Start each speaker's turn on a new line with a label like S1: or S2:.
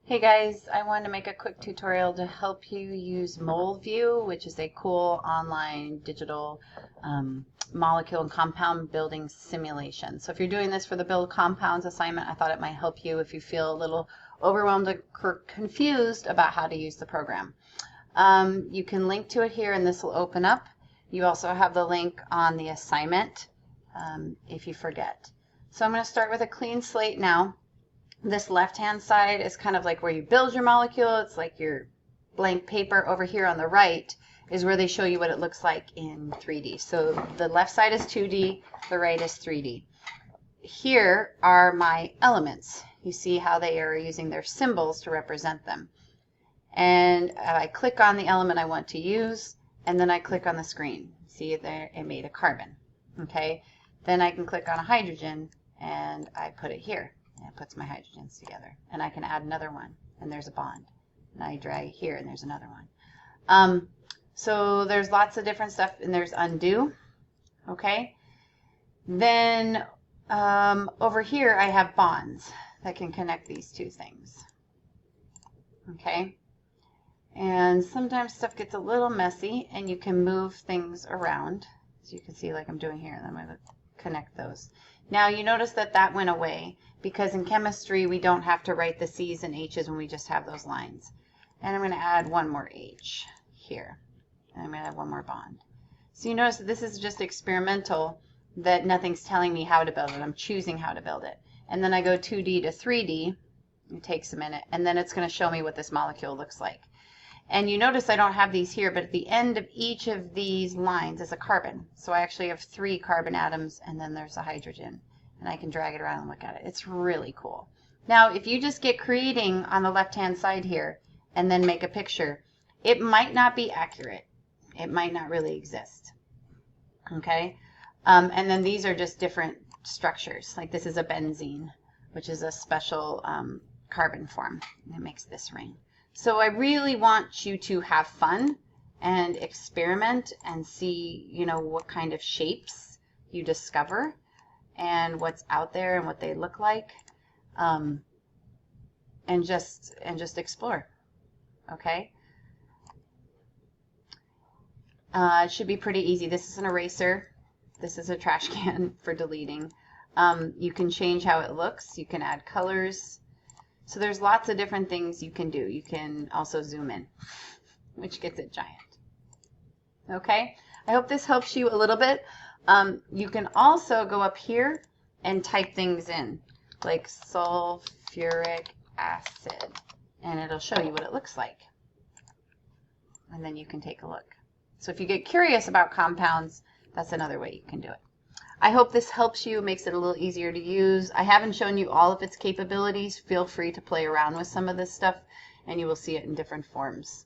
S1: Hey guys, I wanted to make a quick tutorial to help you use Molview, which is a cool online digital molecule and compound building simulation. So if you're doing this for the Build Compounds assignment, I thought it might help you if you feel a little overwhelmed or confused about how to use the program. You can link to it here and this will open up. You also have the link on the assignment if you forget. So I'm going to start with a clean slate now. This left-hand side is kind of like where you build your molecule. It's like your blank paper. Over here on the right is where they show you what it looks like in 3D. So the left side is 2D, the right is 3D. Here are my elements. You see how they are using their symbols to represent them. And I click on the element I want to use, and then I click on the screen. See there, it made a carbon. Okay. Then I can click on a hydrogen, and I put it here. It puts my hydrogens together, and I can add another one, and there's a bond, and I drag it here and there's another one. So there's lots of different stuff, and there's undo. Okay, then over here I have bonds that can connect these two things. Okay, and sometimes stuff gets a little messy and you can move things around, so you can see like I'm doing here, and I'm going to connect those. Now you notice that that went away because in chemistry we don't have to write the C's and H's when we just have those lines. And I'm going to add one more H here. And I'm going to add one more bond. So you notice that this is just experimental, that nothing's telling me how to build it. I'm choosing how to build it. And then I go 2D to 3D. It takes a minute. And then it's going to show me what this molecule looks like. And you notice I don't have these here, but at the end of each of these lines is a carbon. So I actually have 3 carbon atoms, and then there's a hydrogen. And I can drag it around and look at it. It's really cool. Now, if you just get creating on the left-hand side here and then make a picture, it might not be accurate. It might not really exist. Okay? And then these are just different structures. Like this is a benzene, which is a special carbon form. And it makes this ring. So I really want you to have fun and experiment and see, you know, what kind of shapes you discover and what's out there and what they look like, and just explore. Okay. It should be pretty easy. This is an eraser. This is a trash can for deleting. You can change how it looks. You can add colors. So there's lots of different things you can do. You can also zoom in, which gets it giant. Okay, I hope this helps you a little bit. You can also go up here and type things in, like sulfuric acid, and it'll show you what it looks like. And then you can take a look. So if you get curious about compounds, that's another way you can do it. I hope this helps you, makes it a little easier to use. I haven't shown you all of its capabilities. Feel free to play around with some of this stuff, and you will see it in different forms.